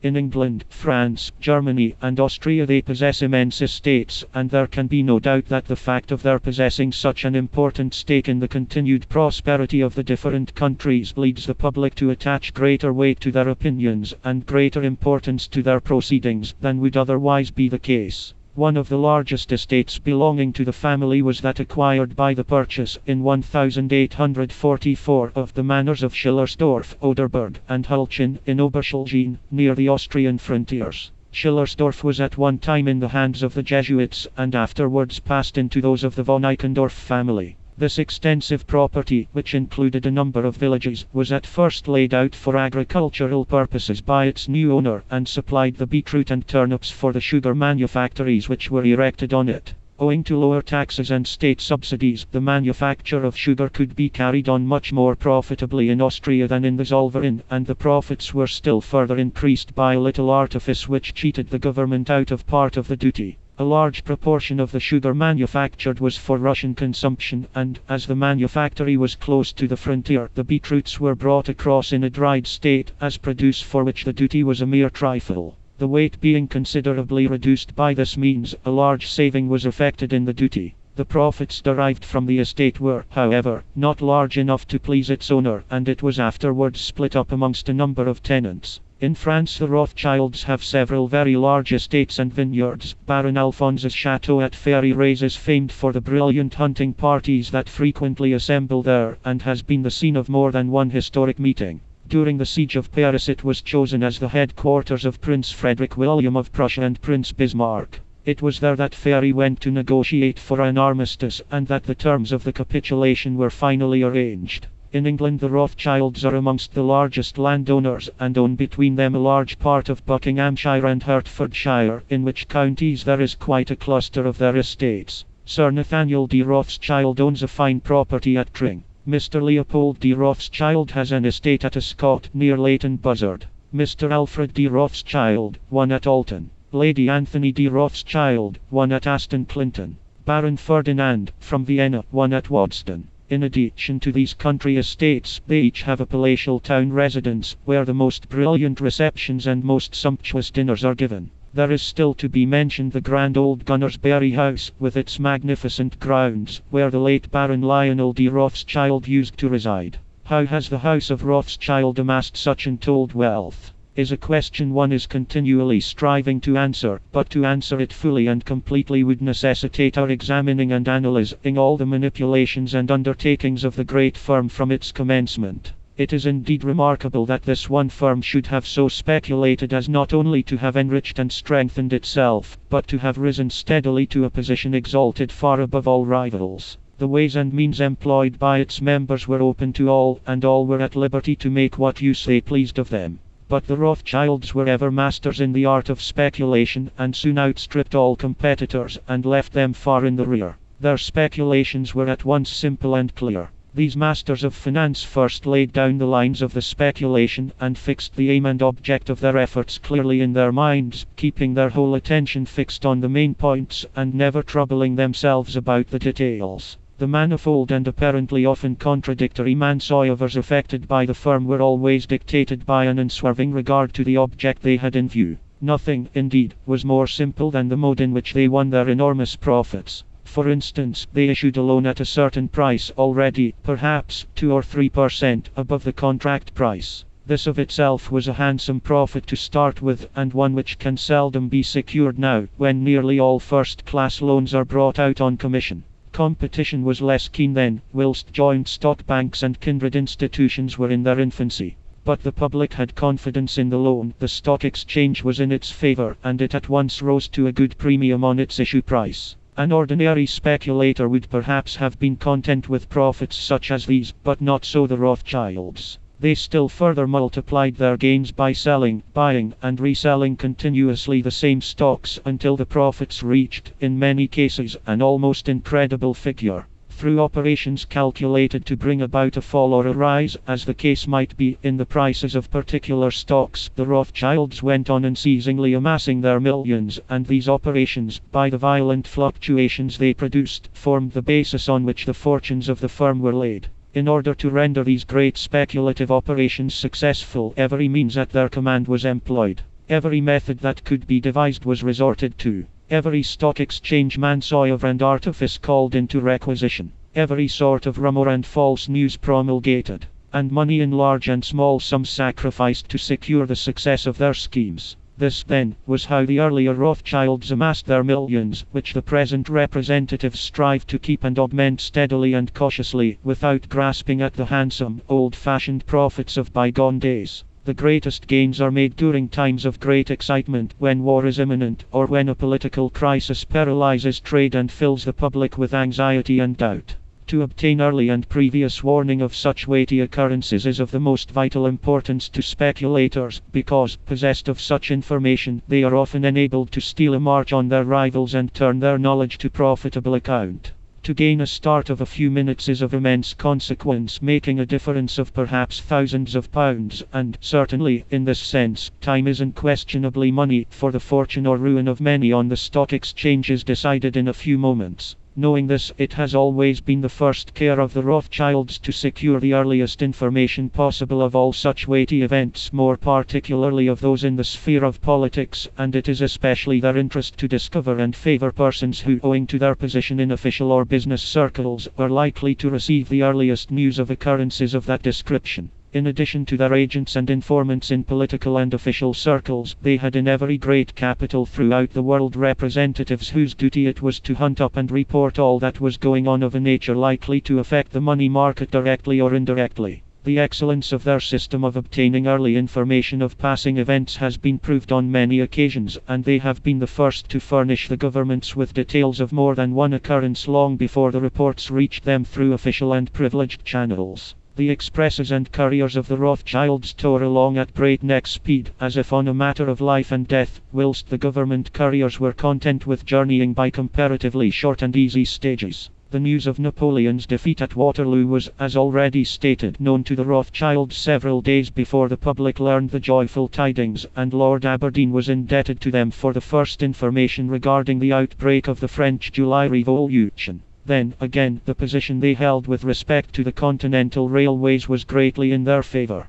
In England, France, Germany, and Austria they possess immense estates, and there can be no doubt that the fact of their possessing such an important stake in the continued prosperity of the different countries leads the public to attach greater weight to their opinions and greater importance to their proceedings than would otherwise be the case. One of the largest estates belonging to the family was that acquired by the purchase in 1844 of the manors of Schillersdorf, Oderberg, and Hulchen in Oberschelgien, near the Austrian frontiers. Schillersdorf was at one time in the hands of the Jesuits and afterwards passed into those of the von Eichendorff family. This extensive property, which included a number of villages, was at first laid out for agricultural purposes by its new owner and supplied the beetroot and turnips for the sugar manufactories which were erected on it. Owing to lower taxes and state subsidies, the manufacture of sugar could be carried on much more profitably in Austria than in the Zollverein, and the profits were still further increased by a little artifice which cheated the government out of part of the duty. A large proportion of the sugar manufactured was for Russian consumption, and, as the manufactory was close to the frontier, the beetroots were brought across in a dried state as produce for which the duty was a mere trifle. The weight being considerably reduced by this means, a large saving was effected in the duty. The profits derived from the estate were, however, not large enough to please its owner, and it was afterwards split up amongst a number of tenants. In France the Rothschilds have several very large estates and vineyards. Baron Alphonse's chateau at Ferry-Rays is famed for the brilliant hunting parties that frequently assemble there, and has been the scene of more than one historic meeting. During the siege of Paris it was chosen as the headquarters of Prince Frederick William of Prussia and Prince Bismarck. It was there that Ferry went to negotiate for an armistice, and that the terms of the capitulation were finally arranged. In England the Rothschilds are amongst the largest landowners, and own between them a large part of Buckinghamshire and Hertfordshire, in which counties there is quite a cluster of their estates. Sir Nathaniel de Rothschild owns a fine property at Tring. Mr. Leopold de Rothschild has an estate at Ascot, near Leighton Buzzard. Mr. Alfred de Rothschild, one at Alton. Lady Anthony de Rothschild, one at Aston Clinton. Baron Ferdinand, from Vienna, one at Wadston. In addition to these country estates, they each have a palatial town residence, where the most brilliant receptions and most sumptuous dinners are given. There is still to be mentioned the grand old Gunnersbury House, with its magnificent grounds, where the late Baron Lionel de Rothschild used to reside. How has the House of Rothschild amassed such untold wealth? Is a question one is continually striving to answer, but to answer it fully and completely would necessitate our examining and analyzing all the manipulations and undertakings of the great firm from its commencement. It is indeed remarkable that this one firm should have so speculated as not only to have enriched and strengthened itself, but to have risen steadily to a position exalted far above all rivals. The ways and means employed by its members were open to all, and all were at liberty to make what use they pleased of them. But the Rothschilds were ever masters in the art of speculation, and soon outstripped all competitors, and left them far in the rear. Their speculations were at once simple and clear. These masters of finance first laid down the lines of the speculation, and fixed the aim and object of their efforts clearly in their minds, keeping their whole attention fixed on the main points, and never troubling themselves about the details. The manifold and apparently often contradictory maneuvers effected by the firm were always dictated by an unswerving regard to the object they had in view. Nothing, indeed, was more simple than the mode in which they won their enormous profits. For instance, they issued a loan at a certain price already, perhaps, 2 or 3% above the contract price. This of itself was a handsome profit to start with, and one which can seldom be secured now, when nearly all first-class loans are brought out on commission. Competition was less keen then, whilst joint stock banks and kindred institutions were in their infancy. But the public had confidence in the loan, the stock exchange was in its favor, and it at once rose to a good premium on its issue price. An ordinary speculator would perhaps have been content with profits such as these, but not so the Rothschilds. They still further multiplied their gains by selling, buying, and reselling continuously the same stocks until the profits reached, in many cases, an almost incredible figure. Through operations calculated to bring about a fall or a rise, as the case might be, in the prices of particular stocks, the Rothschilds went on unceasingly amassing their millions, and these operations, by the violent fluctuations they produced, formed the basis on which the fortunes of the firm were laid. In order to render these great speculative operations successful, every means at their command was employed. Every method that could be devised was resorted to. Every stock exchange mansoeuvre and artifice called into requisition. Every sort of rumor and false news promulgated. And money in large and small sums sacrificed to secure the success of their schemes. This, then, was how the earlier Rothschilds amassed their millions, which the present representatives strive to keep and augment steadily and cautiously, without grasping at the handsome, old-fashioned profits of bygone days. The greatest gains are made during times of great excitement, when war is imminent, or when a political crisis paralyzes trade and fills the public with anxiety and doubt. To obtain early and previous warning of such weighty occurrences is of the most vital importance to speculators, because, possessed of such information, they are often enabled to steal a march on their rivals and turn their knowledge to profitable account. To gain a start of a few minutes is of immense consequence, making a difference of perhaps thousands of pounds, and, certainly, in this sense, time is unquestionably money, for the fortune or ruin of many on the stock exchange is decided in a few moments. Knowing this, it has always been the first care of the Rothschilds to secure the earliest information possible of all such weighty events, more particularly of those in the sphere of politics, and it is especially their interest to discover and favor persons who, owing to their position in official or business circles, are likely to receive the earliest news of occurrences of that description. In addition to their agents and informants in political and official circles, they had in every great capital throughout the world representatives whose duty it was to hunt up and report all that was going on of a nature likely to affect the money market directly or indirectly. The excellence of their system of obtaining early information of passing events has been proved on many occasions, and they have been the first to furnish the governments with details of more than one occurrence long before the reports reached them through official and privileged channels. The expresses and couriers of the Rothschilds tore along at breakneck speed, as if on a matter of life and death, whilst the government couriers were content with journeying by comparatively short and easy stages. The news of Napoleon's defeat at Waterloo was, as already stated, known to the Rothschilds several days before the public learned the joyful tidings, and Lord Aberdeen was indebted to them for the first information regarding the outbreak of the French July Revolution. Then, again, the position they held with respect to the continental railways was greatly in their favor.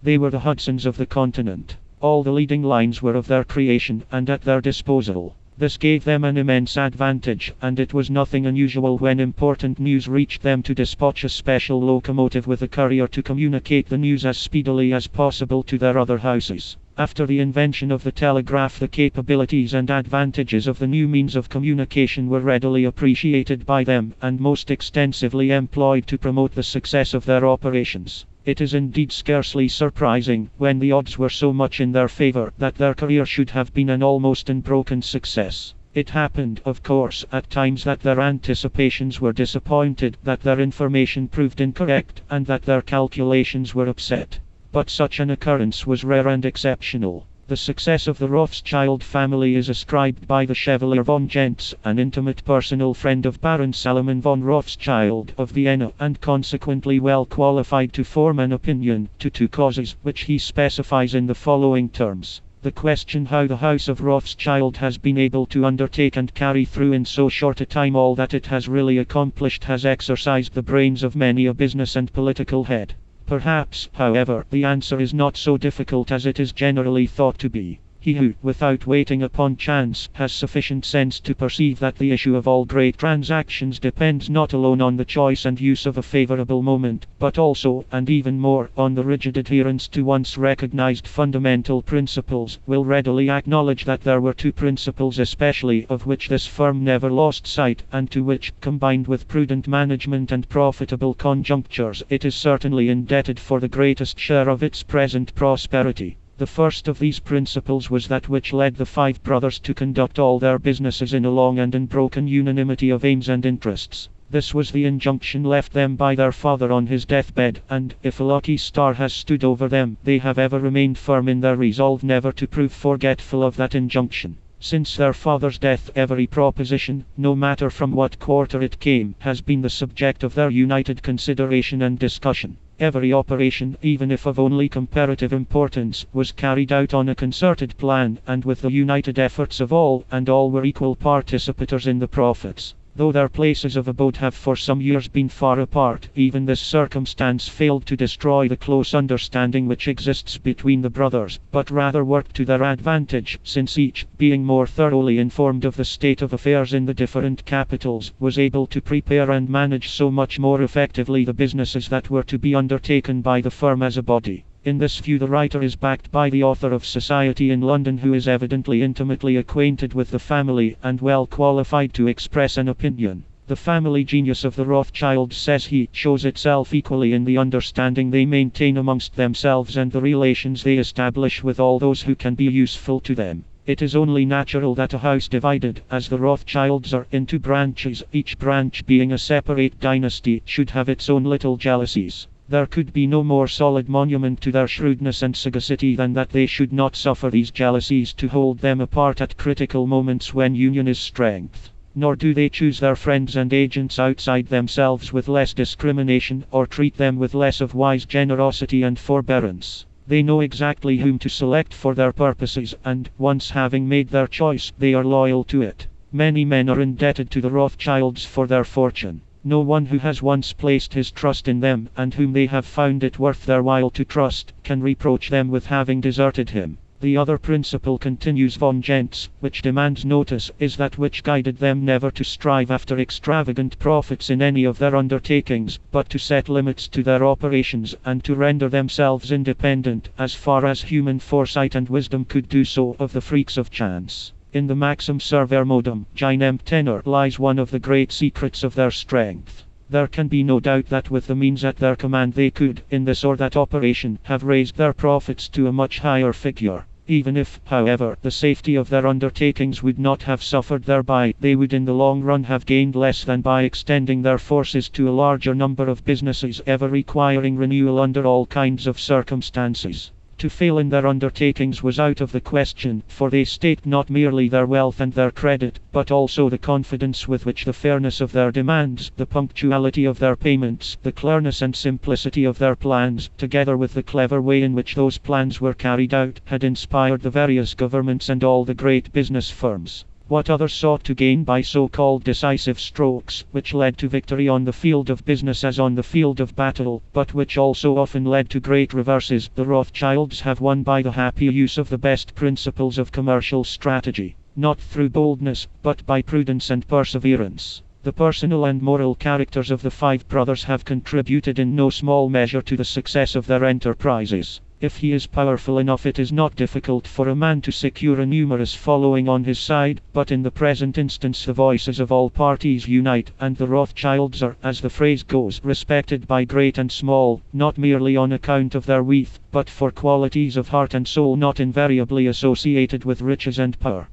They were the Hudsons of the continent. All the leading lines were of their creation, and at their disposal. This gave them an immense advantage, and it was nothing unusual when important news reached them to dispatch a special locomotive with a courier to communicate the news as speedily as possible to their other houses. After the invention of the telegraph, the capabilities and advantages of the new means of communication were readily appreciated by them, and most extensively employed to promote the success of their operations. It is indeed scarcely surprising, when the odds were so much in their favor, that their career should have been an almost unbroken success. It happened, of course, at times that their anticipations were disappointed, that their information proved incorrect, and that their calculations were upset. But such an occurrence was rare and exceptional. The success of the Rothschild family is ascribed by the Chevalier von Gentz, an intimate personal friend of Baron Salomon von Rothschild of Vienna, and consequently well qualified to form an opinion, to two causes, which he specifies in the following terms. The question how the House of Rothschild has been able to undertake and carry through in so short a time all that it has really accomplished has exercised the brains of many a business and political head. Perhaps, however, the answer is not so difficult as it is generally thought to be. He who, without waiting upon chance, has sufficient sense to perceive that the issue of all great transactions depends not alone on the choice and use of a favorable moment, but also, and even more, on the rigid adherence to once recognized fundamental principles, will readily acknowledge that there were two principles especially of which this firm never lost sight, and to which, combined with prudent management and profitable conjunctures, it is certainly indebted for the greatest share of its present prosperity. The first of these principles was that which led the five brothers to conduct all their businesses in a long and unbroken unanimity of aims and interests. This was the injunction left them by their father on his deathbed, and, if a lucky star has stood over them, they have ever remained firm in their resolve never to prove forgetful of that injunction. Since their father's death, every proposition, no matter from what quarter it came, has been the subject of their united consideration and discussion. Every operation, even if of only comparative importance, was carried out on a concerted plan, and with the united efforts of all, and all were equal participators in the profits. Though their places of abode have for some years been far apart, even this circumstance failed to destroy the close understanding which exists between the brothers, but rather worked to their advantage, since each, being more thoroughly informed of the state of affairs in the different capitals, was able to prepare and manage so much more effectively the businesses that were to be undertaken by the firm as a body. In this view the writer is backed by the author of Society in London, who is evidently intimately acquainted with the family, and well qualified to express an opinion. The family genius of the Rothschilds, says he, shows itself equally in the understanding they maintain amongst themselves and the relations they establish with all those who can be useful to them. It is only natural that a house divided, as the Rothschilds are, into branches, each branch being a separate dynasty, should have its own little jealousies. There could be no more solid monument to their shrewdness and sagacity than that they should not suffer these jealousies to hold them apart at critical moments when union is strength. Nor do they choose their friends and agents outside themselves with less discrimination, or treat them with less of wise generosity and forbearance. They know exactly whom to select for their purposes, and, once having made their choice, they are loyal to it. Many men are indebted to the Rothschilds for their fortune. No one who has once placed his trust in them, and whom they have found it worth their while to trust, can reproach them with having deserted him. The other principle, continues von Gentz, which demands notice, is that which guided them never to strive after extravagant profits in any of their undertakings, but to set limits to their operations, and to render themselves independent, as far as human foresight and wisdom could do so, of the freaks of chance. In the maxim servare modum, ginem tenor, lies one of the great secrets of their strength. There can be no doubt that with the means at their command they could, in this or that operation, have raised their profits to a much higher figure. Even if, however, the safety of their undertakings would not have suffered thereby, they would in the long run have gained less than by extending their forces to a larger number of businesses, ever requiring renewal under all kinds of circumstances. To fail in their undertakings was out of the question, for they staked not merely their wealth and their credit, but also the confidence with which the fairness of their demands, the punctuality of their payments, the clearness and simplicity of their plans, together with the clever way in which those plans were carried out, had inspired the various governments and all the great business firms. What others sought to gain by so-called decisive strokes, which led to victory on the field of business as on the field of battle, but which also often led to great reverses, the Rothschilds have won by the happy use of the best principles of commercial strategy, not through boldness, but by prudence and perseverance. The personal and moral characters of the five brothers have contributed in no small measure to the success of their enterprises. If he is powerful enough, it is not difficult for a man to secure a numerous following on his side, but in the present instance the voices of all parties unite, and the Rothschilds are, as the phrase goes, respected by great and small, not merely on account of their wealth, but for qualities of heart and soul not invariably associated with riches and power.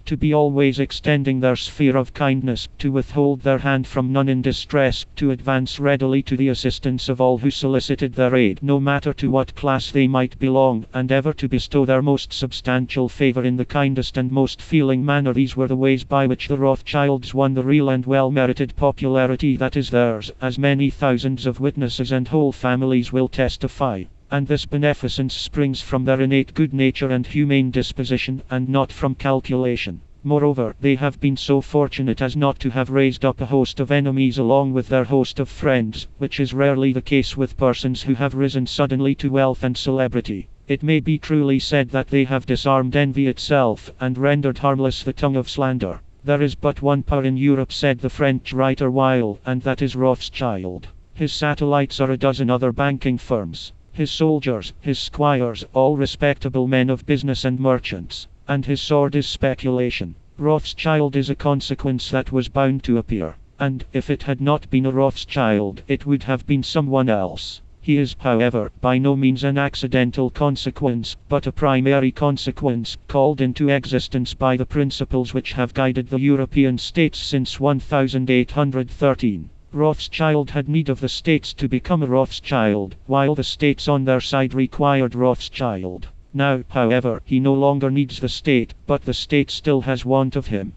To be always extending their sphere of kindness, to withhold their hand from none in distress, to advance readily to the assistance of all who solicited their aid, no matter to what class they might belong, and ever to bestow their most substantial favor in the kindest and most feeling manner. These were the ways by which the Rothschilds won the real and well-merited popularity that is theirs, as many thousands of witnesses and whole families will testify. And this beneficence springs from their innate good nature and humane disposition, and not from calculation. Moreover, they have been so fortunate as not to have raised up a host of enemies along with their host of friends, which is rarely the case with persons who have risen suddenly to wealth and celebrity. It may be truly said that they have disarmed envy itself, and rendered harmless the tongue of slander. There is but one power in Europe, said the French writer Weil, and that is Rothschild. His satellites are a dozen other banking firms. His soldiers, his squires, all respectable men of business and merchants, and his sword is speculation. Rothschild is a consequence that was bound to appear, and, if it had not been a Rothschild, it would have been someone else. He is, however, by no means an accidental consequence, but a primary consequence, called into existence by the principles which have guided the European states since 1813. Rothschild had need of the states to become a Rothschild, while the states on their side required Rothschild. Now, however, he no longer needs the state, but the state still has want of him.